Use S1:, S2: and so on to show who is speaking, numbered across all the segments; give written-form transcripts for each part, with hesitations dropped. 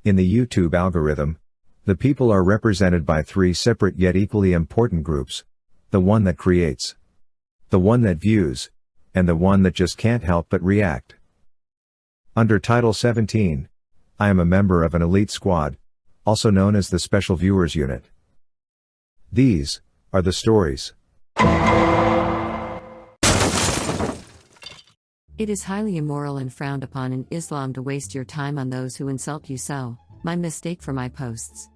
S1: In the YouTube algorithm, the people are represented by three separate yet equally important groups: the one that creates, the one that views, and the one that just can't help but react. Under Title 17, I am a member of an elite squad, also known as the Special Viewers Unit. These are the stories.
S2: It is highly immoral and frowned upon in Islam to waste your time on those who insult you, so, my mistake for my posts.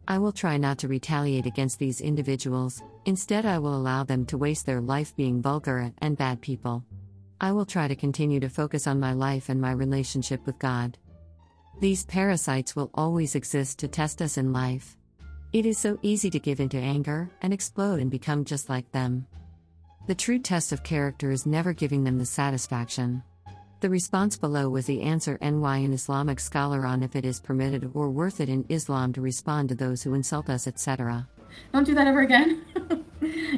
S2: I will try not to retaliate against these individuals, instead I will allow them to waste their life being vulgar and bad people. I will try to continue to focus on my life and my relationship with God. These parasites will always exist to test us in life. It is so easy to give into anger and explode and become just like them. The true test of character is never giving them the satisfaction. The response below was the answer NY an Islamic scholar on if it is permitted or worth it in Islam to respond to those who insult us, etc.
S3: Don't do that ever again.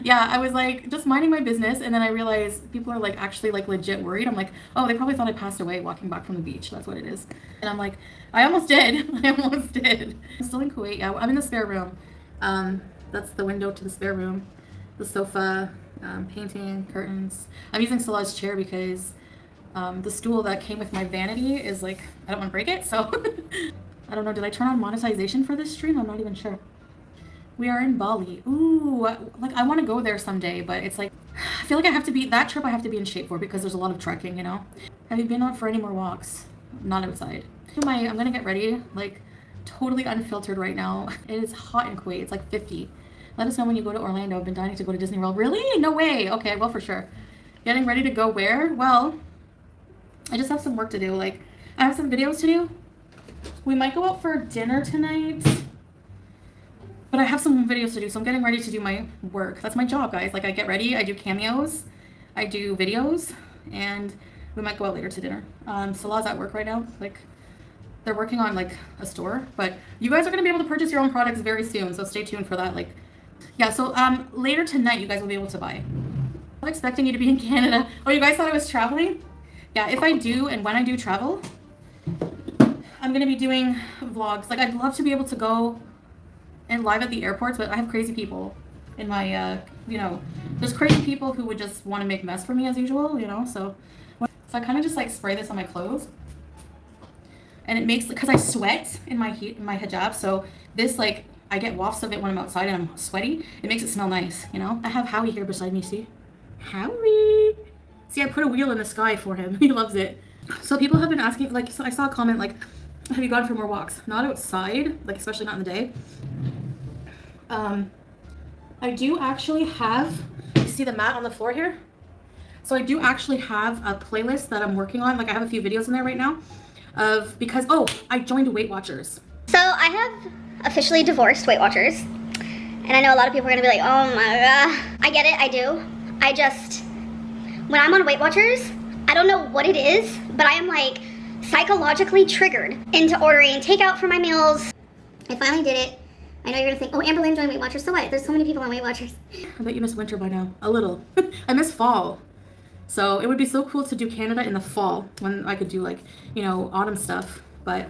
S3: Yeah, I was like just minding my business, and then I realized people are like actually like legit worried. I'm like, oh, they probably thought I passed away walking back from the beach. That's what it is. And I'm like, I almost did. I almost did. I'm still in Kuwait. Yeah, I'm in the spare room. That's the window to the spare room. The sofa, painting, curtains. I'm using Salah's chair because the stool that came with my vanity is like, I don't want to break it, so I don't know, did I turn on monetization for this stream? I'm not even sure. We are in Bali. Ooh, like I want to go there someday, but it's like, I feel like I have to be, that trip I have to be in shape for because there's a lot of trekking, you know? Have you been out for any more walks? Not outside. I'm gonna get ready, like totally unfiltered right now. It is hot in Kuwait, it's like 50. Let us know when you go to Orlando. I've been dying to go to Disney World. Really? No way. Okay, I will for sure. Getting ready to go where? Well, I just have some work to do. Like, I have some videos to do. We might go out for dinner tonight. But I have some videos to do, so I'm getting ready to do my work. That's my job, guys. Like, I get ready, I do cameos, I do videos, and we might go out later to dinner. Salah's at work right now. Like, they're working on, like, a store. But you guys are going to be able to purchase your own products very soon, so stay tuned for that. Like, yeah, so later tonight, you guys will be able to buy. I'm expecting you to be in Canada. Oh, you guys thought I was traveling? Yeah, if I do, and when I do travel, I'm going to be doing vlogs. Like, I'd love to be able to go and live at the airports, but I have crazy people in my, you know, there's crazy people who would just want to make mess for me as usual, you know, so I kind of just like spray this on my clothes, and it makes, because I sweat in my hijab, so this, like, I get wafts of it when I'm outside and I'm sweaty, it makes it smell nice, you know. I have Howie here beside me, see? Howie! See, I put a wheel in the sky for him, he loves it. So people have been asking, like, so I saw a comment like, have you gone for more walks? Not outside, like especially not in the day. I do actually have, you see the mat on the floor here? So I do actually have a playlist that I'm working on. Like I have a few videos in there right now of, because, oh, I joined Weight Watchers.
S4: So I have officially divorced Weight Watchers. And I know a lot of people are gonna be like, oh my God. I get it, I do. I just, when I'm on Weight Watchers, I don't know what it is, but I am like psychologically triggered into ordering takeout for my meals. I finally did it. I know you're gonna think, oh, Amberlynn joined Weight Watchers, so what? There's so many people on Weight Watchers.
S3: I bet you miss winter by now, a little. I miss fall. So it would be so cool to do Canada in the fall when I could do like, you know, autumn stuff, but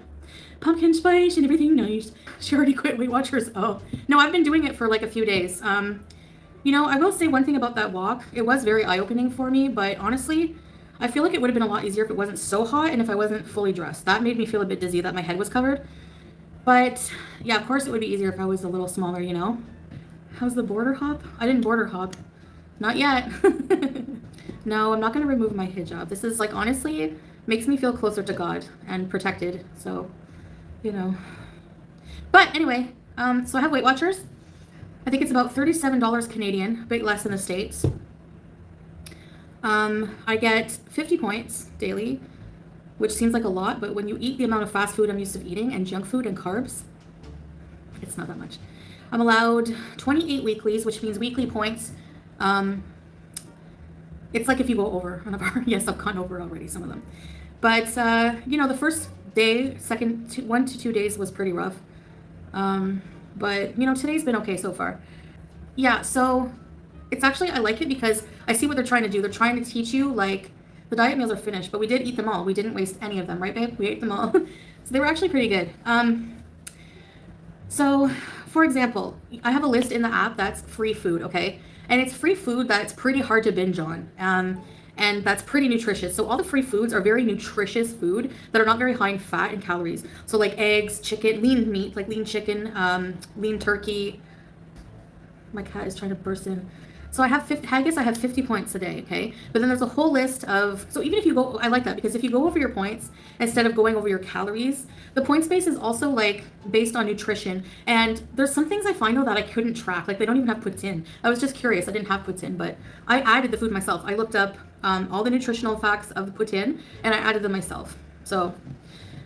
S3: pumpkin spice and everything nice. She already quit Weight Watchers. Oh, no, I've been doing it for like a few days. You know, I will say one thing about that walk. It was very eye-opening for me, but honestly, I feel like it would have been a lot easier if it wasn't so hot and if I wasn't fully dressed. That made me feel a bit dizzy that my head was covered. But yeah, of course it would be easier if I was a little smaller, you know? How's the border hop? I didn't border hop. Not yet. No, I'm not gonna remove my hijab. This is like, honestly, makes me feel closer to God and protected, so, you know. But anyway, so I have Weight Watchers. I think it's about $37 Canadian, a bit less in the States. I get 50 points daily, which seems like a lot, but when you eat the amount of fast food I'm used to eating and junk food and carbs, it's not that much. I'm allowed 28 weeklies, which means weekly points. It's like if you go over on a bar. Yes, I've gone over already, some of them. But, you know, the first day, 1 to 2 days was pretty rough. But, you know, today's been okay so far. Yeah, so it's actually, I like it because I see what they're trying to do. They're trying to teach you, like, the diet meals are finished, but we did eat them all. We didn't waste any of them, right, babe? We ate them all. So they were actually pretty good. So, for example, I have a list in the app that's free food, okay? And it's free food that's pretty hard to binge on. And that's pretty nutritious. So all the free foods are very nutritious food that are not very high in fat and calories. So like eggs, chicken, lean meat, like lean chicken, lean turkey. My cat is trying to burst in. So I have 50, I guess I have 50 points a day, okay? But then there's a whole list of, so even if you go, I like that because if you go over your points instead of going over your calories, the point space is also like based on nutrition. And there's some things I find though that I couldn't track, like they don't even have puts in. I was just curious, I didn't have puts in, but I added the food myself. I looked up all the nutritional facts of the put in and I added them myself. So,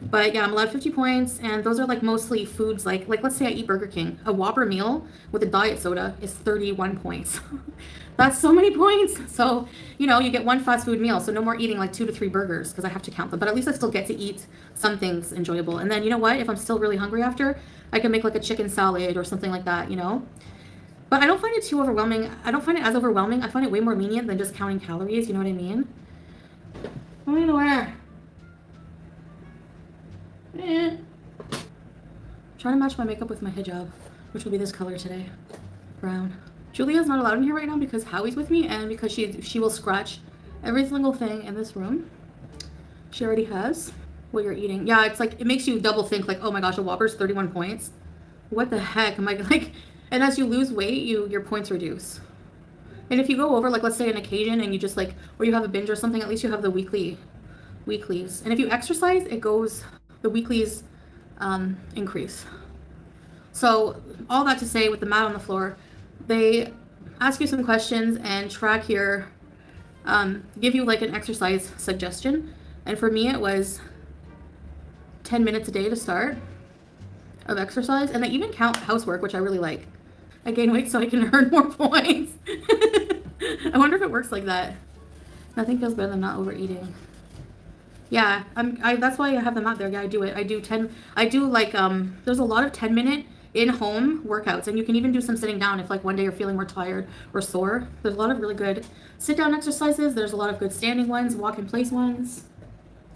S3: but yeah, I'm allowed 50 points, and those are like mostly foods like let's say I eat Burger King. A Whopper meal with a diet soda is 31 points. That's so many points. So, you know, you get one fast food meal, so no more eating like 2 to 3 burgers because I have to count them. But at least I still get to eat some things enjoyable. And then, you know what? If I'm still really hungry after, I can make like a chicken salad or something like that, you know? But I don't find it too overwhelming. I don't find it as overwhelming. I find it way more lenient than just counting calories, you know what I mean? What am I gonna wear? Trying to match my makeup with my hijab, which will be this color today, brown. Julia's not allowed in here right now because Howie's with me and because she will scratch every single thing in this room. She already has. What you're eating. Yeah, it's like, it makes you double think like, oh my gosh, a Whopper's 31 points. What the heck? Am I like, and as you lose weight, your points reduce. And if you go over, like let's say an occasion and you just like, or you have a binge or something, at least you have the weeklies. And if you exercise, it goes, the weeklies increase. So all that to say, with the mat on the floor, they ask you some questions and track your, give you like an exercise suggestion. And for me, it was 10 minutes a day to start of exercise. And they even count housework, which I really like. I gain weight so I can earn more points. I wonder if it works like that. Nothing feels better than not overeating. Yeah, that's why I have them out there. Yeah, I do it. I do like, there's a lot of 10-minute in-home workouts, and you can even do some sitting down if like one day you're feeling more tired or sore. There's a lot of really good sit-down exercises. There's a lot of good standing ones, walk-in-place ones.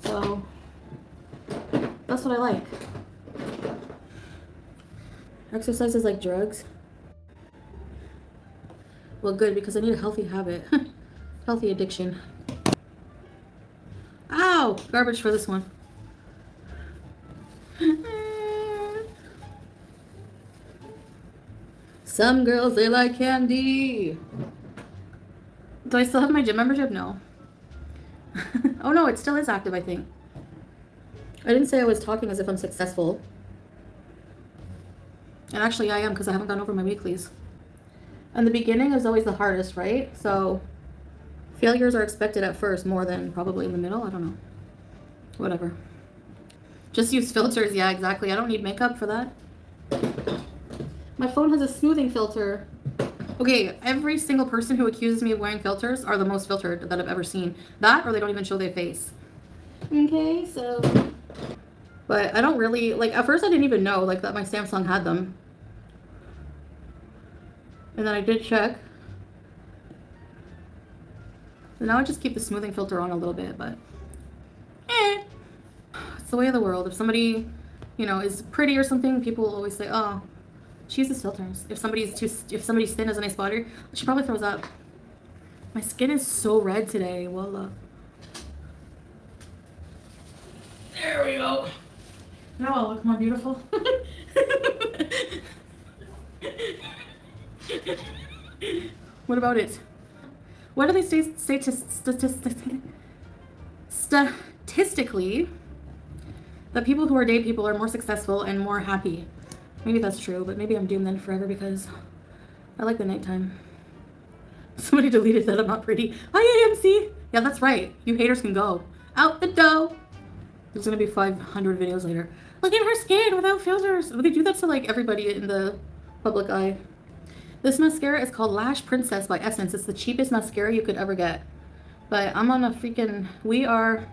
S3: So that's what I like. Exercise is like drugs. Well, good, because I need a healthy habit. Healthy addiction. Ow! Garbage for this one. Some girls, they like candy. Do I still have my gym membership? No. Oh no, it still is active, I think. I didn't say I was talking as if I'm successful. And actually I am, because I haven't gone over my weeklies. And the beginning is always the hardest, right? So failures are expected at first more than probably in the middle. I don't know. Whatever. Just use filters. Yeah, exactly. I don't need makeup for that. My phone has a smoothing filter. Okay, every single person who accuses me of wearing filters are the most filtered that I've ever seen. That, or they don't even show their face. Okay, so... But I don't really... Like, at first I didn't even know, like, that my Samsung had them. And then I did check. So now I just keep the smoothing filter on a little bit, but... It's the way of the world. If somebody, you know, is pretty or something, people will always say, oh, she uses filters. If somebody's thin as a nice body, she probably throws up. My skin is so red today. Voila. There we go. Now I'll look more beautiful. What about it? What do they say statistically, that people who are day people are more successful and more happy? Maybe that's true, but maybe I'm doomed then forever because I like the nighttime. Somebody deleted that I'm not pretty. Hi, AMC! Yeah, that's right. You haters can go. Out the door! There's gonna be 500 videos later. Look at her skin without filters! They do that to like everybody in the public eye. This mascara is called Lash Princess by Essence. It's the cheapest mascara you could ever get. But I'm on a freaking... We are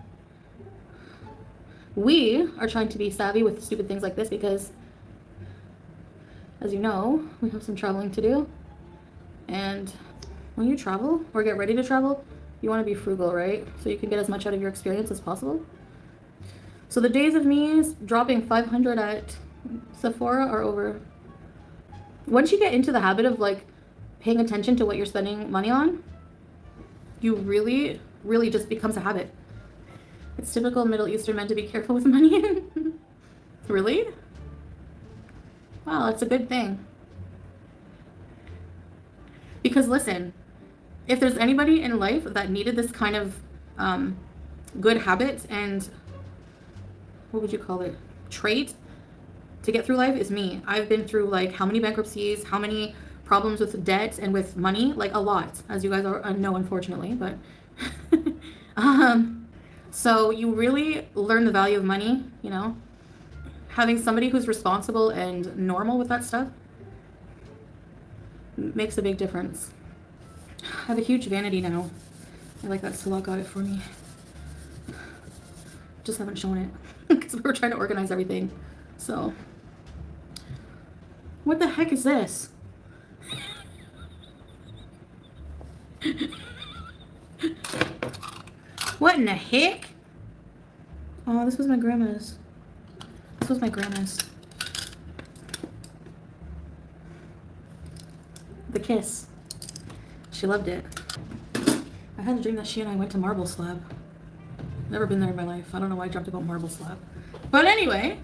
S3: trying to be savvy with stupid things like this because, as you know, we have some traveling to do. And when you travel or get ready to travel, you want to be frugal, right? So you can get as much out of your experience as possible. So the days of me dropping 500 at Sephora are over. Once you get into the habit of like paying attention to what you're spending money on, you really, really just becomes a habit. It's typical Middle Eastern men to be careful with money. Really? Wow, that's a good thing. Because listen, if there's anybody in life that needed this kind of good habit and what would you call it, trait to get through life, is me. I've been through like how many bankruptcies, how many problems with debt and with money, like a lot, as you guys know, unfortunately. But so you really learn the value of money, you know, having somebody who's responsible and normal with that stuff makes a big difference. I have a huge vanity now. I like that Salah got it for me. Just haven't shown it because we were trying to organize everything. So, what the heck is this? What in the heck? Oh, this was my grandma's. This was my grandma's. The kiss. She loved it. I had a dream that she and I went to Marble Slab. Never been there in my life. I don't know why I dreamt about Marble Slab. But anyway,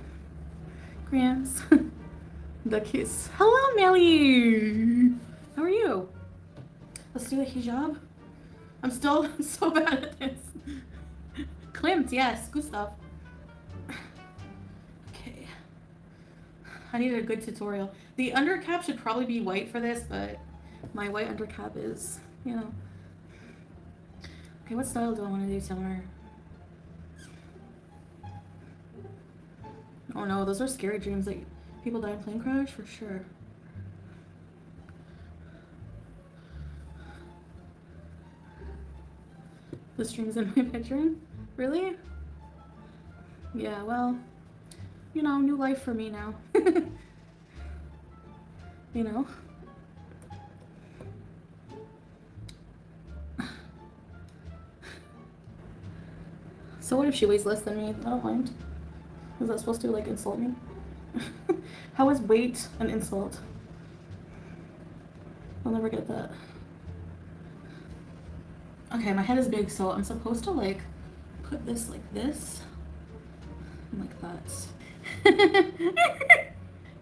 S3: Grams. The kiss. Hello, Melly. How are you? Let's do a hijab. I'm still so bad at this. Klimt, yes. Gustav. Okay. I needed a good tutorial. The undercap should probably be white for this, but my white undercap is, you know. Okay, what style do I want to do, Summer? Oh no, those are scary dreams. Like, people die in plane crash, for sure. This dream's in my bedroom? Really? Yeah, well, you know, new life for me now. You know? So what if she weighs less than me? I don't mind. Is that supposed to, like, insult me? How is weight an insult? I'll never get that. Okay, my head is big, so I'm supposed to, like, put this like this. And like that.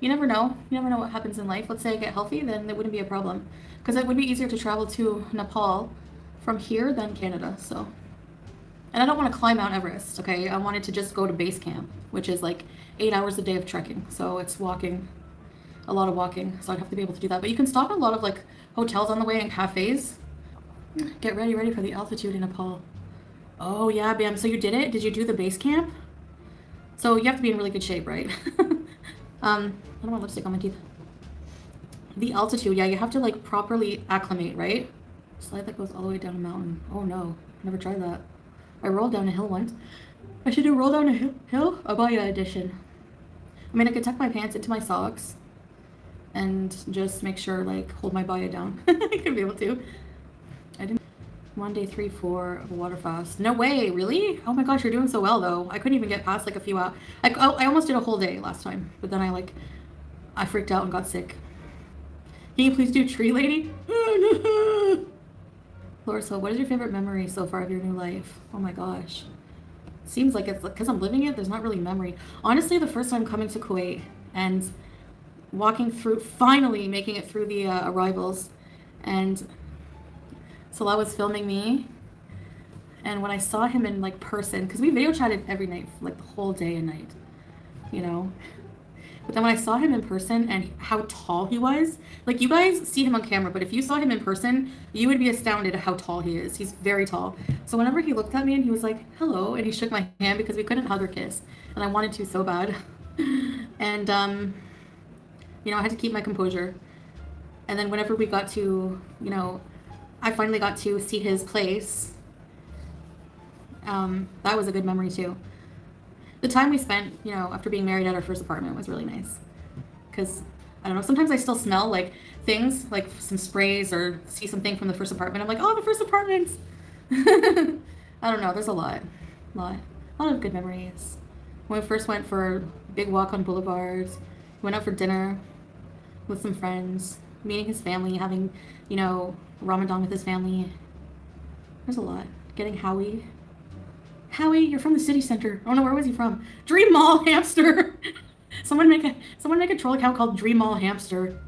S3: You never know. You never know what happens in life. Let's say I get healthy, then it wouldn't be a problem. Because it would be easier to travel to Nepal from here than Canada, so. And I don't want to climb Mount Everest, okay? I wanted to just go to base camp, which is like 8 hours a day of trekking. So it's walking, a lot of walking. So I'd have to be able to do that. But you can stop at a lot of like hotels on the way and cafes. Get ready for the altitude in Nepal. Oh yeah, Bam. So you did it? Did you do the base camp? So you have to be in really good shape, right? I don't want lipstick on my teeth. The altitude, yeah, you have to like properly acclimate, right? Slide that goes all the way down a mountain. Oh no, never tried that. I rolled down a hill once. I should do roll down a hill? Abaya edition. I mean, I could tuck my pants into my socks and just make sure, like, hold my baya down. I could be able to. I didn't. 1 day 3, 4 of a water fast. No way, really? Oh my gosh, you're doing so well though. I couldn't even get past like a few hours. I almost did a whole day last time, but then I freaked out and got sick. Can you please do tree lady? Laura, so what is your favorite memory so far of your new life? Oh my gosh. Seems like it's because I'm living it, there's not really memory. Honestly, the first time coming to Kuwait and walking through, finally making it through the arrivals, and Salah was filming me, and when I saw him in like person, because we video chatted every night, like the whole day and night, you know. But then when I saw him in person and how tall he was, like you guys see him on camera, but if you saw him in person, you would be astounded at how tall he is. He's very tall. So whenever he looked at me and he was like, hello, and he shook my hand because we couldn't hug or kiss, and I wanted to so bad. And, you know, I had to keep my composure. And then whenever we got to, you know, I finally got to see his place. That was a good memory too. The time we spent, you know, after being married at our first apartment was really nice. Because, I don't know, sometimes I still smell like things, like some sprays or see something from the first apartment. I'm like, oh, the first apartment. I don't know, there's a lot of good memories. When we first went for a big walk on boulevards, went out for dinner with some friends, meeting his family, having, you know, Ramadan with his family. There's a lot. Getting Howie. Howie, you're from the city center. Oh no, where was he from? Dream Mall Hamster. someone make a troll account called Dream Mall Hamster.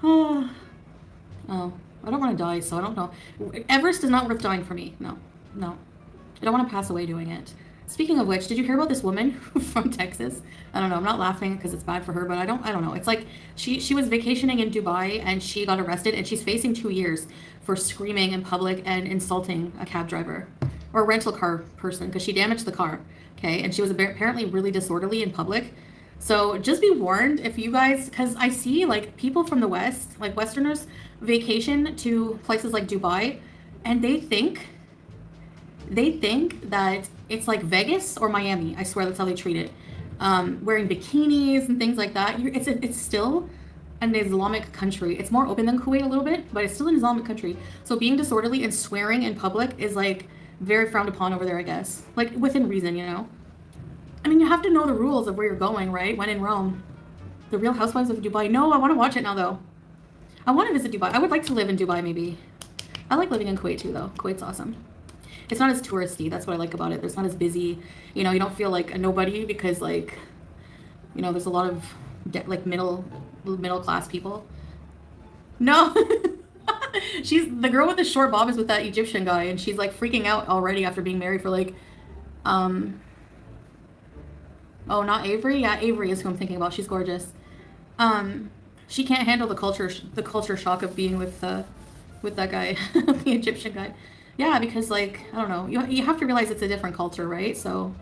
S3: Oh, I don't want to die, so I don't know. Everest is not worth dying for me. No. I don't want to pass away doing it. Speaking of which, did you hear about this woman from Texas? I don't know. I'm not laughing because it's bad for her, but I don't know. It's like she was vacationing in Dubai and she got arrested and she's facing 2 years for screaming in public and insulting a cab driver or a rental car person because she damaged the car. Okay, and she was apparently really disorderly in public. So just be warned if you guys, because I see like people from the West, like Westerners, vacation to places like Dubai, and they think that it's like Vegas or Miami. I swear that's how they treat it. Wearing bikinis and things like that. It's still an Islamic country. It's more open than Kuwait a little bit, but it's still an Islamic country. So being disorderly and swearing in public is like very frowned upon over there, I guess. Like within reason, you know. I mean, you have to know the rules of where you're going, right? When in Rome. The Real Housewives of Dubai. No, I want to watch it now, though. I want to visit Dubai. I would like to live in Dubai, maybe. I like living in Kuwait, too, though. Kuwait's awesome. It's not as touristy. That's what I like about it. It's not as busy. You know, you don't feel like a nobody because, like, you know, there's a lot of, like, middle class people. No. She's the girl with the short bob is with that Egyptian guy, and she's, like, freaking out already after being married for, like, oh, not Avery? Yeah, Avery is who I'm thinking about. She's gorgeous. She can't handle the culture shock of being with that guy, the Egyptian guy. Yeah, because like, I don't know. You have to realize it's a different culture, right? So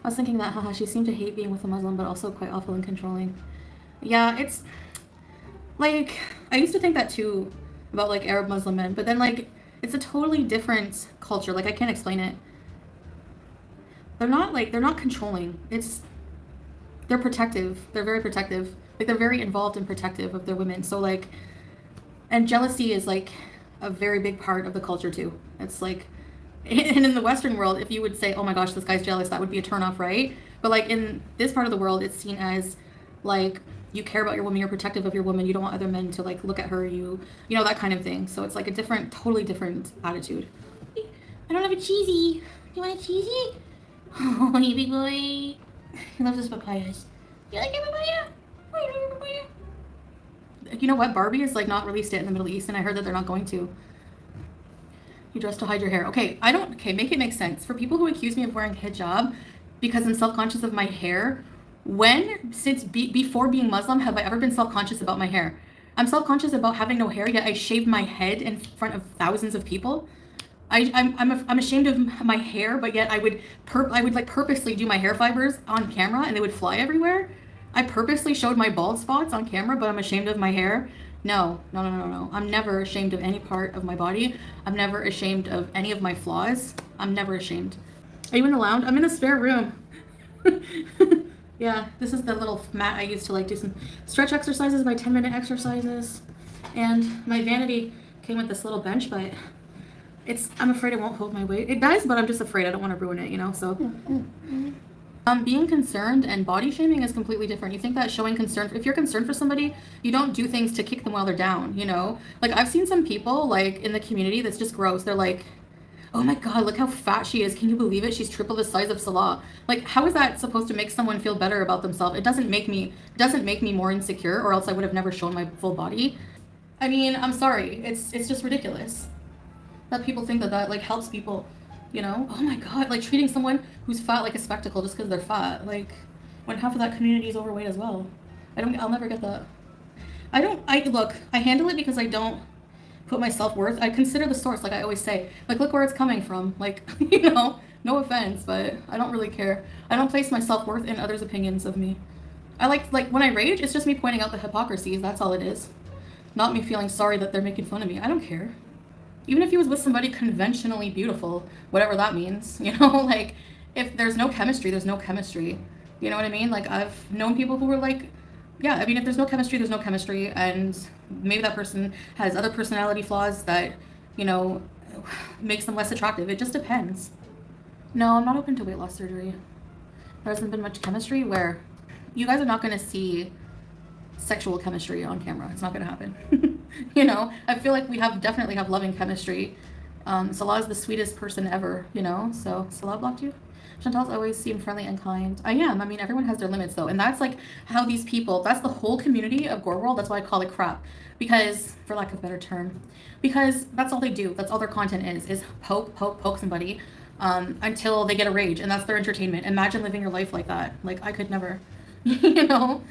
S3: I was thinking that, haha, she seemed to hate being with a Muslim, but also quite awful and controlling. Yeah, it's like, I used to think that too about like Arab Muslim men, but then like, it's a totally different culture. Like, I can't explain it. They're not controlling. They're protective. They're very protective. Like, they're very involved and protective of their women. So like, and jealousy is like a very big part of the culture too. It's like, and in the Western world, if you would say, oh my gosh, this guy's jealous, that would be a turnoff, right? But like in this part of the world, it's seen as like, you care about your woman, you're protective of your woman, you don't want other men to like look at her, you know, that kind of thing. So it's like a totally different attitude. I don't have a cheesy. You want a cheesy? Oh, you big boy. He loves his papayas. You like your papaya? Oh, you like your papaya? You know what? Barbie is like not released yet in the Middle East, and I heard that they're not going to. You dress to hide your hair. Okay, make it make sense. For people who accuse me of wearing hijab because I'm self-conscious of my hair, before being Muslim, have I ever been self-conscious about my hair? I'm self-conscious about having no hair, yet I shave my head in front of thousands of people. I'm ashamed of my hair, but yet I would like purposely do my hair fibers on camera and they would fly everywhere. I purposely showed my bald spots on camera, but I'm ashamed of my hair. No. I'm never ashamed of any part of my body. I'm never ashamed of any of my flaws. I'm never ashamed. Are you in the lounge? I'm in the spare room. Yeah, this is the little mat I used to like do some stretch exercises, my 10-minute exercises. And my vanity came with this little bench, but I'm afraid it won't hold my weight. It does, but I'm just afraid. I don't want to ruin it, you know, so. Being concerned and body shaming is completely different. You think that showing concern, if you're concerned for somebody, you don't do things to kick them while they're down, you know? Like, I've seen some people, like, in the community that's just gross. They're like, oh my God, look how fat she is. Can you believe it? She's triple the size of Salah. Like, how is that supposed to make someone feel better about themselves? It doesn't make me more insecure, or else I would have never shown my full body. I mean, I'm sorry. It's just ridiculous that people think that like helps people, you know? Oh my God, like treating someone who's fat like a spectacle just because they're fat, like when half of that community is overweight as well. I'll never get that. I handle it because I don't put my self-worth. I consider the source, like I always say, like look where it's coming from, like, you know, no offense, but I don't really care. I don't place my self-worth in others' opinions of me. I like when I rage, it's just me pointing out the hypocrisies, that's all it is. Not me feeling sorry that they're making fun of me. I don't care. Even if he was with somebody conventionally beautiful, whatever that means, you know, like, if there's no chemistry, there's no chemistry. You know what I mean? Like, I've known people who were like, yeah, I mean, if there's no chemistry, there's no chemistry, and maybe that person has other personality flaws that, you know, makes them less attractive. It just depends. No, I'm not open to weight loss surgery. there hasn't been much chemistry, where you guys are not going to see sexual chemistry on camera. It's not going to happen. You know, I feel like we definitely have loving chemistry. Salah is the sweetest person ever, you know, so Salah blocked you. Chantal's always seemed friendly and kind. I am. I mean, everyone has their limits though. And that's like how these people, that's the whole community of Gore World. That's why I call it crap. Because, for lack of a better term, because that's all they do. That's all their content is poke somebody until they get a rage. And that's their entertainment. Imagine living your life like that. Like, I could never, you know?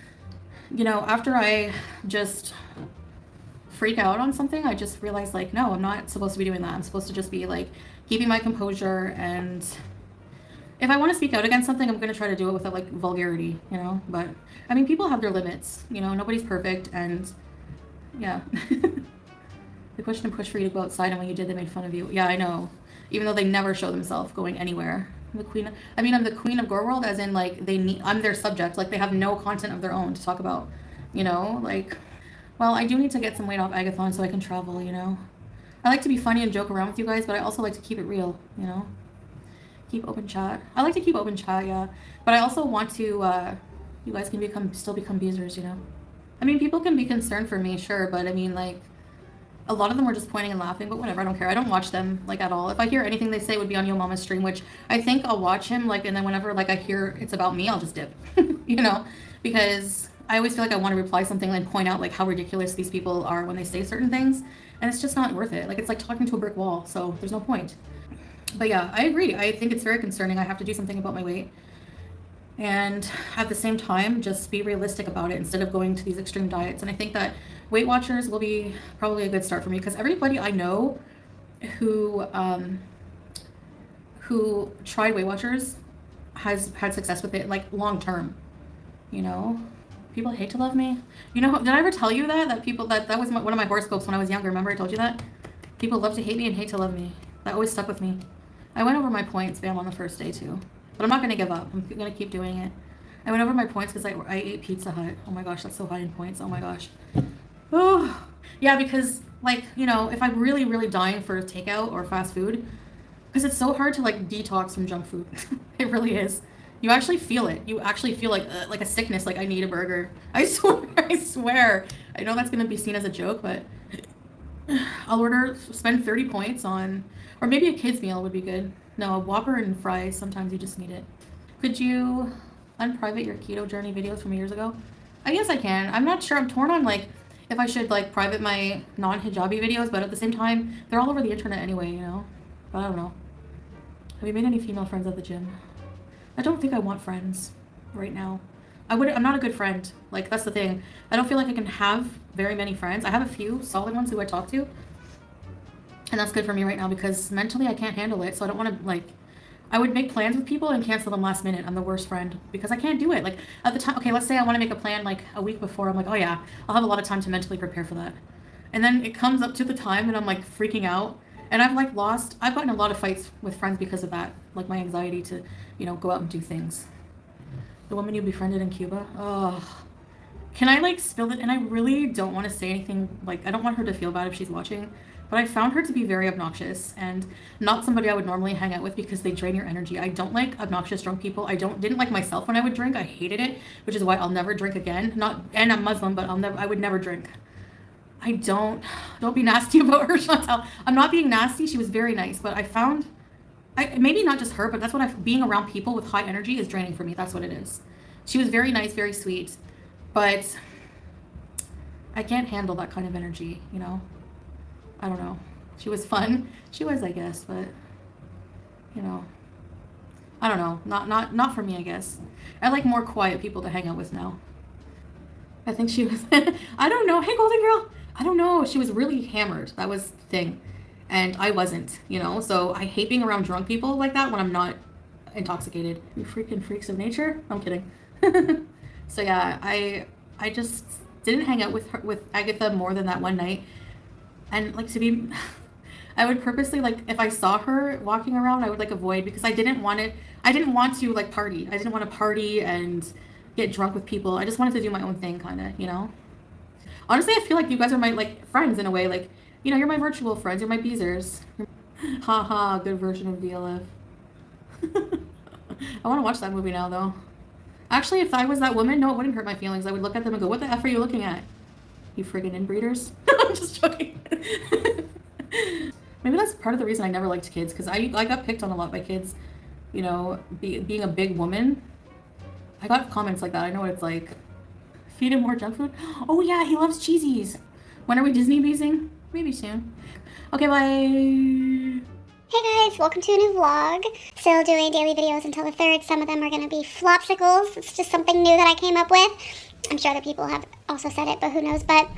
S3: You know, after I just freak out on something, I just realized, like, no, I'm not supposed to be doing that. I'm supposed to just be, like, keeping my composure, and if I want to speak out against something, I'm going to try to do it without, like, vulgarity, you know? But, I mean, people have their limits, you know? Nobody's perfect, and, yeah. They pushed and pushed for you to go outside, and when you did, they made fun of you. Yeah, I know. Even though they never show themselves going anywhere. I'm the queen of Gore World, as in, like, I'm their subject. Like, they have no content of their own to talk about, you know? Like, well, I do need to get some weight off Agathon so I can travel, you know? I like to be funny and joke around with you guys, but I also like to keep it real, you know? Keep open chat. I like to keep open chat, yeah. But I also want to, you guys can still become beezers, you know? I mean, people can be concerned for me, sure, but I mean, like, a lot of them were just pointing and laughing, but whatever, I don't care. I don't watch them, like, at all. If I hear anything they say, it would be on Yo Mama's stream, which I think I'll watch him, like, and then whenever, like, I hear it's about me, I'll just dip, you know? Because I always feel like I want to reply something and point out, like, how ridiculous these people are when they say certain things, and it's just not worth it. Like, it's like talking to a brick wall, so there's no point. But yeah, I agree. I think it's very concerning. I have to do something about my weight. And at the same time, just be realistic about it instead of going to these extreme diets. And I think that Weight Watchers will be probably a good start for me, because everybody I know who tried Weight Watchers has had success with it, like, long term, you know? People hate to love me. You know, did I ever tell you that people, that was one of my horoscopes when I was younger? Remember I told you that? People love to hate me and hate to love me. That always stuck with me. I went over my points, bam, on the first day too. But I'm not going to give up. I'm going to keep doing it. I went over my points because I ate Pizza Hut. Oh my gosh, that's so high in points. Oh my gosh. Oh, yeah, because, like, you know, if I'm really, really dying for takeout or fast food, because it's so hard to, like, detox from junk food. It really is. You actually feel it. You actually feel like a sickness, like, I need a burger. I swear, I swear. I know that's going to be seen as a joke, but I'll spend 30 points on, or maybe a kid's meal would be good. No, a Whopper and fries, sometimes you just need it. Could you unprivate your keto journey videos from years ago? I guess I can. I'm not sure. I'm torn on, like, if I should, like, private my non-hijabi videos, but at the same time, they're all over the internet anyway, you know? But I don't know. Have you made any female friends at the gym? I don't think I want friends right now. I'm not a good friend. Like, that's the thing. I don't feel like I can have very many friends. I have a few solid ones who I talk to. And that's good for me right now because mentally I can't handle it. So I don't want to, like, I would make plans with people and cancel them last minute. I'm the worst friend because I can't do it. Like, at the time, okay, let's say I want to make a plan like a week before. I'm like, oh yeah, I'll have a lot of time to mentally prepare for that. And then it comes up to the time and I'm like freaking out. And I've gotten a lot of fights with friends because of that. Like my anxiety to, you know, go out and do things. The woman you befriended in Cuba. Oh, can I like spill it? And I really don't want to say anything. Like, I don't want her to feel bad if she's watching. But I found her to be very obnoxious and not somebody I would normally hang out with because they drain your energy. I don't like obnoxious drunk people. Didn't like myself when I would drink. I hated it, which is why I'll never drink again. And I'm Muslim, but I would never drink. Don't be nasty about her, Chantal. I'm not being nasty. She was very nice, but I found, maybe not just her, but that's what being around people with high energy is draining for me. That's what it is. She was very nice, very sweet, but I can't handle that kind of energy, you know? I don't know. She was fun. She was, I guess, but, you know, I don't know. Not for me, I guess. I like more quiet people to hang out with now. I think she was, I don't know. Hey, Golden Girl. I don't know. She was really hammered. That was the thing. And I wasn't, you know? So I hate being around drunk people like that when I'm not intoxicated. You freaking freaks of nature. I'm kidding. So yeah, I just didn't hang out with Agatha more than that one night. And like I would purposely, like, if I saw her walking around, I would like avoid because I didn't want to like party. I didn't want to party and get drunk with people. I just wanted to do my own thing, kind of, you know? Honestly, I feel like you guys are my, like, friends in a way. Like, you know, you're my virtual friends. You're my beezers. Ha ha, good version of DLF. I want to watch that movie now, though. Actually, if I was that woman, no, it wouldn't hurt my feelings. I would look at them and go, what the F are you looking at? You friggin' inbreeders. I'm just joking. Maybe that's part of the reason I never liked kids, because I got picked on a lot by kids. You know, being a big woman. I got comments like that. I know what it's like. Feed him more junk food. Oh yeah, he loves cheesies. When are we Disney beezing? Maybe soon. Okay, bye.
S4: Hey guys, welcome to a new vlog. Still doing daily videos until the 3rd. Some of them are going to be flopsicles. It's just something new that I came up with. I'm sure other people have also said it, but who knows. But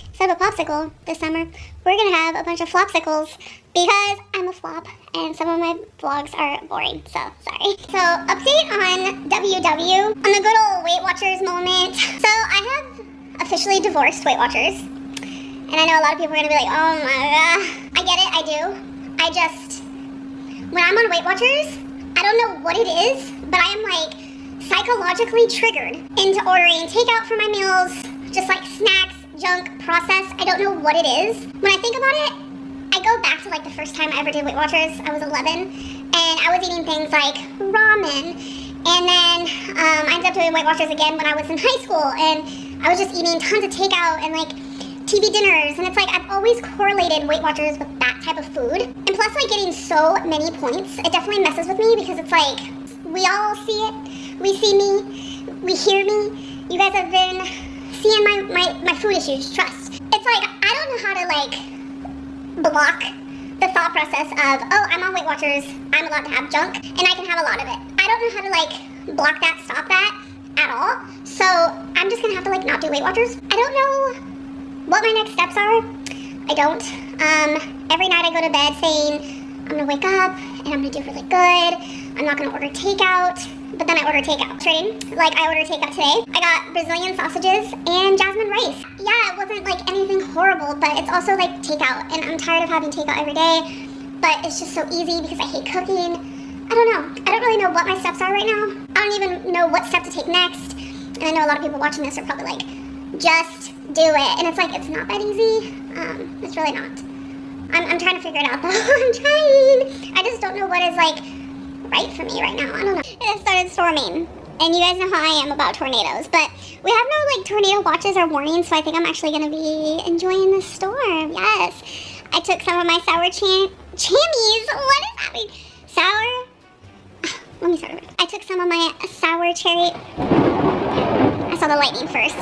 S4: instead of a popsicle this summer, we're going to have a bunch of flopsicles because I'm a flop and some of my vlogs are boring, so sorry. So update on WW, on the good old Weight Watchers moment. So I have officially divorced Weight Watchers. And I know a lot of people are going to be like, oh my god. I get it, I do. I just, when I'm on Weight Watchers, I don't know what it is, but I am like psychologically triggered into ordering takeout for my meals, just like snacks, junk, processed. I don't know what it is. When I think about it, I go back to like the first time I ever did Weight Watchers. I was 11 and I was eating things like ramen. And then I ended up doing Weight Watchers again when I was in high school, and I was just eating tons of takeout and like TV dinners, and it's like I've always correlated Weight Watchers with that type of food. And plus, like, getting so many points, it definitely messes with me because it's like we all see it, we see me, we hear me. You guys have been seeing my food issues, trust. It's like I don't know how to like block the thought process of, oh, I'm on Weight Watchers, I'm allowed to have junk and I can have a lot of it. I don't know how to like block that, stop that at all. So I'm just gonna have to like not do Weight Watchers. I don't know what my next steps are. I don't. Every night I go to bed saying I'm gonna wake up and I'm gonna do really good. I'm not gonna order takeout, but then I order takeout. Trading, like I ordered takeout today. I got Brazilian sausages and jasmine rice. Yeah, it wasn't like anything horrible, but it's also like takeout, and I'm tired of having takeout every day. But it's just so easy because I hate cooking. I don't know. I don't really know what my steps are right now. I don't even know what step to take next. And I know a lot of people watching this are probably like, just do it. And it's like, it's not that easy. It's really not. I'm trying to figure it out though. I'm trying. I just don't know what is like right for me right now. I don't know. It started storming. And you guys know how I am about tornadoes. But we have no like tornado watches or warnings, so I think I'm actually going to be enjoying the storm. Yes. I took some of my sour chamois. What is that mean? Sour? Let me start over. I took some of my sour cherry. I saw the lightning first.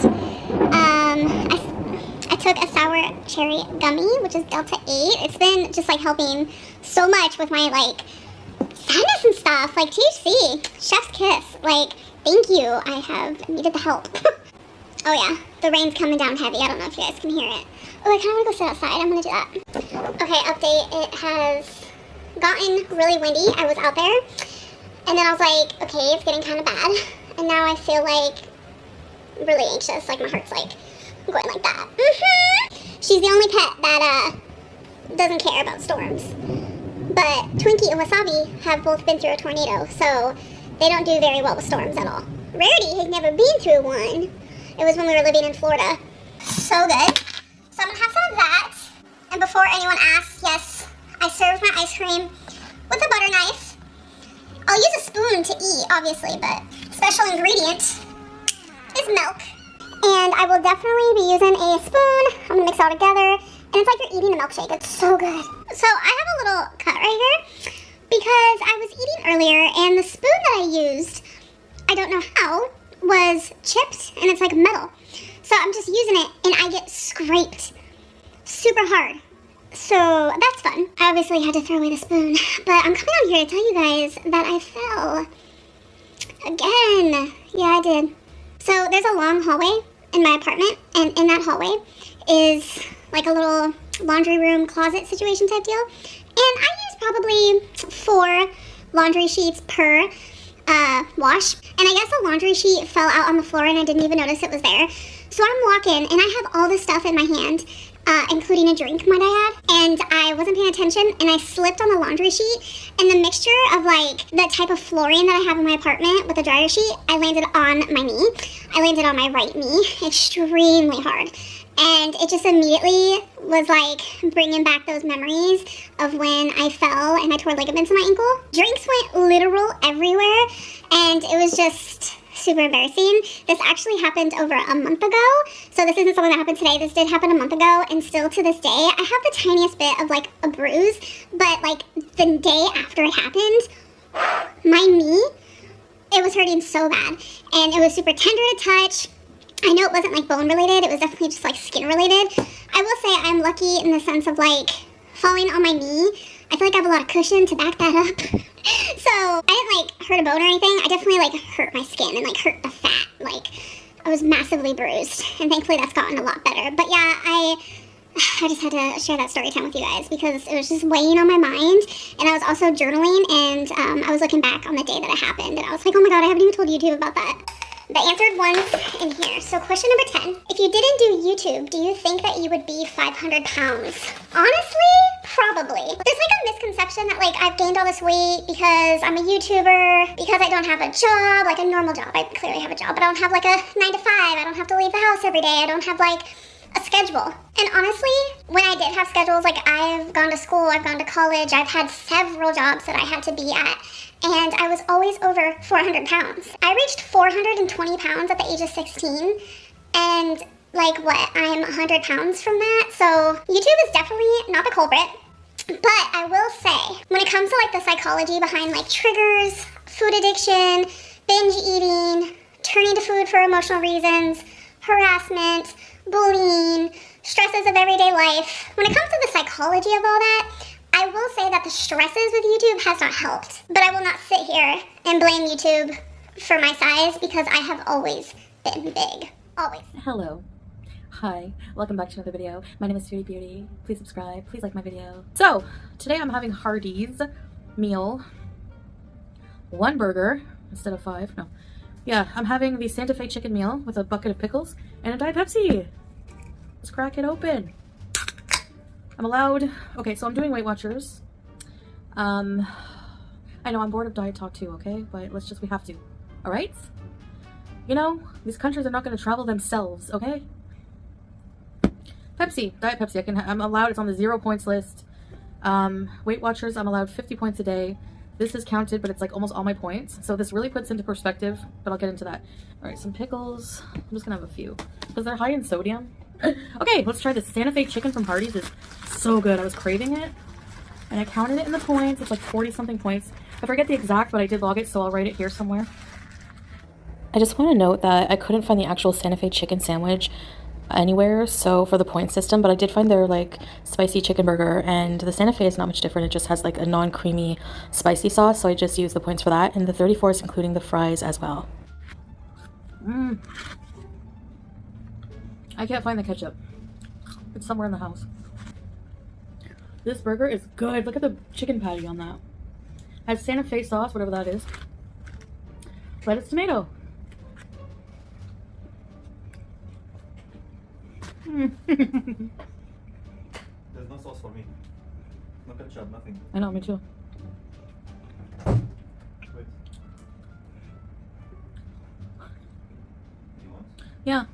S4: I took a sour cherry gummy, which is Delta 8. It's been just like helping so much with my like sinus and stuff. Like THC, chef's kiss. Like, thank you. I have needed the help. Oh yeah, the rain's coming down heavy. I don't know if you guys can hear it. Oh, I kind of want to go sit outside. I'm gonna do that. Okay, update. It has gotten really windy. I was out there, and then I was like, okay, it's getting kind of bad. And now I feel like really anxious. Like my heart's like going like that. She's the only pet that doesn't care about storms. But Twinkie and Wasabi have both been through a tornado, so they don't do very well with storms at all. Rarity has never been through one. It was when we were living in Florida. So good. So I'm gonna have some of that. And before anyone asks, yes, I served my ice cream with a butter knife. I'll use a spoon to eat, obviously, but special ingredient is milk. And I will definitely be using a spoon. I'm gonna mix it all together. And it's like you're eating a milkshake. It's so good. So I have a little cut right here because I was eating earlier and the spoon that I used, I don't know how, was chipped and it's like metal. So I'm just using it and I get scraped super hard. So that's fun. I obviously had to throw away the spoon, but I'm coming out here to tell you guys that I fell again. Yeah, I did. So there's a long hallway in my apartment, and in that hallway is like a little laundry room closet situation type deal. And I use probably 4 laundry sheets per wash. And I guess the laundry sheet fell out on the floor and I didn't even notice it was there. So I'm walking and I have all this stuff in my hand, including a drink, might I add. And I wasn't paying attention and I slipped on the laundry sheet. And the mixture of like the type of flooring that I have in my apartment with the dryer sheet, I landed on my knee. I landed on my right knee extremely hard. and it just immediately was like bringing back those memories of when I fell and I tore ligaments in my ankle. Drinks went literal everywhere, and it was just super embarrassing. This actually happened over a month ago, so this isn't something that happened today. This did happen a month ago, and still to this day, I have the tiniest bit of like a bruise, but like the day after it happened, my knee, it was hurting so bad, and it was super tender to touch. I know it wasn't like bone related, it was definitely just like skin related. I will say I'm lucky in the sense of like falling on my knee. I feel like I have a lot of cushion to back that up. So I didn't like hurt a bone or anything. I definitely like hurt my skin and like hurt the fat. Like I was massively bruised, and thankfully that's gotten a lot better. But yeah, I just had to share that story time with you guys because it was just weighing on my mind, and I was also journaling, and I was looking back on the day that it happened, and I was like, oh my god, I haven't even told YouTube about that. The answered ones in here. So question number 10. If you didn't do YouTube, do you think that you would be 500 pounds? Honestly, probably. There's like a misconception that like I've gained all this weight because I'm a YouTuber, because I don't have a job, like a normal job. I clearly have a job, but I don't have like a 9 to 5. I don't have to leave the house every day. I don't have like a schedule. And honestly, when I did have schedules, like I've gone to school, I've gone to college, I've had several jobs that I had to be at, and I was always over 400 pounds. I reached 420 pounds at the age of 16, and like what, I'm 100 pounds from that, so YouTube is definitely not the culprit. But I will say, when it comes to like the psychology behind like triggers, food addiction, binge eating, turning to food for emotional reasons, harassment, bullying, stresses of everyday life, when it comes to the psychology of all that, I will say that the stresses with YouTube has not helped. But I will not sit here and blame YouTube for my size because I have always been big. Always.
S3: Hello. Hi. Welcome back to another video. My name is Foodie Beauty. Please subscribe. Please like my video. So, today I'm having Hardee's meal. 1 burger instead of 5. No. Yeah, I'm having the Santa Fe chicken meal with a bucket of pickles and a Diet Pepsi. Let's crack it open. I'm allowed... Okay, so I'm doing Weight Watchers. I know I'm bored of diet talk too, okay? But we have to. Alright? You know, these countries are not going to travel themselves, okay? Pepsi. Diet Pepsi. I'm allowed... It's on the 0 points list. Weight Watchers, I'm allowed 50 points a day. This is counted, but it's like almost all my points. So this really puts into perspective, but I'll get into that. Alright, some pickles. I'm just going to have a few. Because they're high in sodium. Okay, let's try this. Santa Fe chicken from Hardee's is so good. I was craving it, and I counted it in the points. It's like 40-something points. I forget the exact, but I did log it, so I'll write it here somewhere. I just want to note that I couldn't find the actual Santa Fe chicken sandwich anywhere, so for the point system, but I did find their like spicy chicken burger, and the Santa Fe is not much different. It just has like a non-creamy spicy sauce, so I just used the points for that, and the 34 is including the fries as well. I can't find the ketchup. It's somewhere in the house. This burger is good. Look at the chicken patty on that. Has Santa Fe sauce, whatever that is. Lettuce, tomato.
S5: There's no sauce for me. No ketchup, nothing.
S3: I know, me too.
S5: Wait. You want?
S3: Yeah.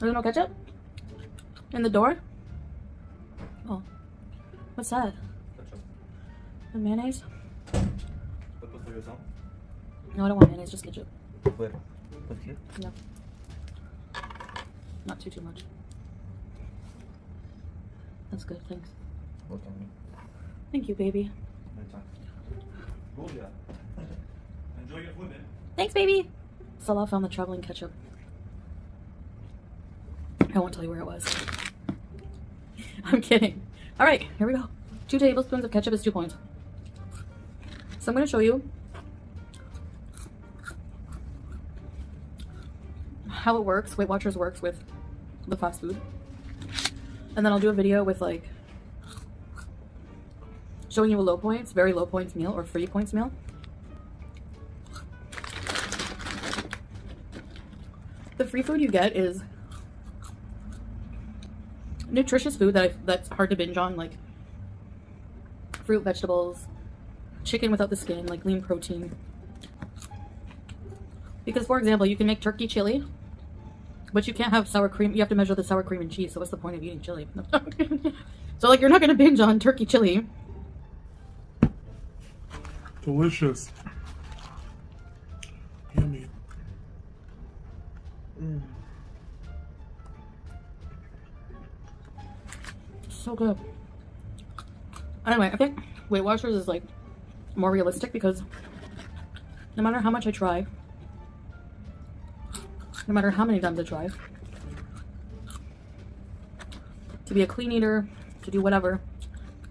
S3: There's no ketchup? In the door? Oh. What's that?
S5: Ketchup.
S3: The mayonnaise?
S5: Put for yourself?
S3: No, I don't want mayonnaise, just ketchup.
S5: Where? Put here?
S3: Yeah. Not too much. That's good, thanks.
S5: What on me?
S3: Thank you, baby.
S5: Anytime. Go there. Enjoy your food, then.
S3: Thanks, baby! Salah found the traveling ketchup. I won't tell you where it was. I'm kidding. Alright, here we go. 2 tablespoons of ketchup is 2 points. So I'm going to show you how it works, Weight Watchers works with the fast food. And then I'll do a video with like showing you a low points, very low points meal or 3 points meal. The free food you get is nutritious food that's hard to binge on, like fruit, vegetables, chicken without the skin, like lean protein. Because, for example, you can make turkey chili But you can't have sour cream. You have to measure the sour cream and cheese. So what's the point of eating chili? So like, you're not gonna binge on turkey chili.
S6: Delicious. Yummy.
S3: So good. Anyway, I think Weight Watchers is like more realistic because no matter how much I try, no matter how many times I try to be a clean eater, to do whatever,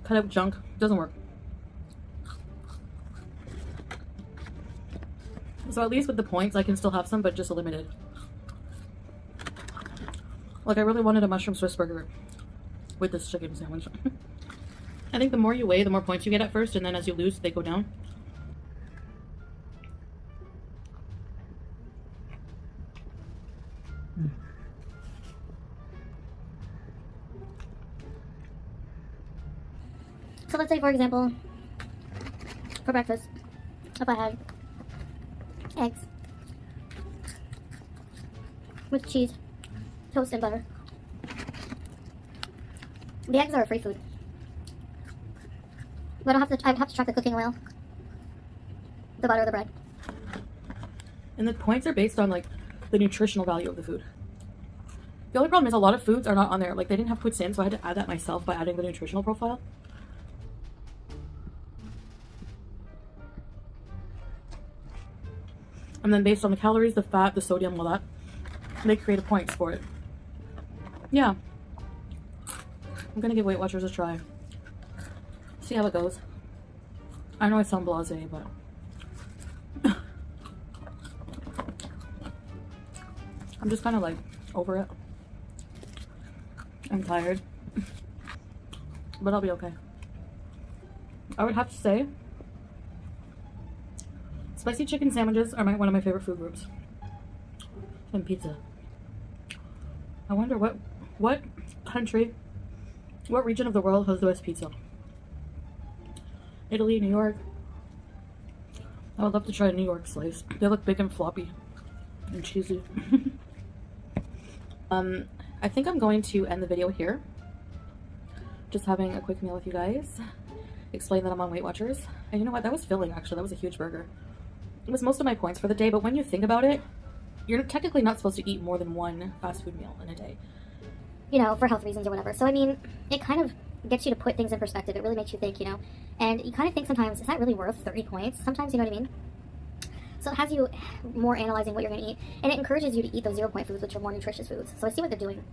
S3: cut out junk, doesn't work. So at least with the points, I can still have some, but just limited. Like, I really wanted a mushroom Swiss burger with this chicken sandwich. I think the more you weigh, the more points you get at first, and then as you lose, they go down.
S4: So let's say, for example, for breakfast, if I had eggs with cheese, toast, and butter. The eggs are a free food. But I'd have to track the cooking oil, the butter, the bread.
S3: And the points are based on like the nutritional value of the food. The only problem is a lot of foods are not on there. Like, they didn't have puts in, so I had to add that myself by adding the nutritional profile. And then based on the calories, the fat, the sodium, all that, they create points for it. Yeah. I'm gonna give Weight Watchers a try. See how it goes. I know I sound blasé, but I'm just kind of like over it. I'm tired, but I'll be okay. I would have to say spicy chicken sandwiches are one of my favorite food groups. And pizza. I wonder what country, what region of the world has the best pizza? Italy, New York. I would love to try a New York slice. They look big and floppy and cheesy. I think I'm going to end the video here. Just having a quick meal with you guys. Explain that I'm on Weight Watchers. And you know what? That was filling, actually. That was a huge burger. It was most of my points for the day, but when you think about it, you're technically not supposed to eat more than one fast food meal in a day.
S4: You know, for health reasons or whatever. So, I mean, it kind of gets you to put things in perspective. It really makes you think, you know. And you kind of think sometimes, is that really worth 30 points? Sometimes, you know what I mean? So it has you more analyzing what you're going to eat. And it encourages you to eat those 0-point foods, which are more nutritious foods. So I see what they're doing.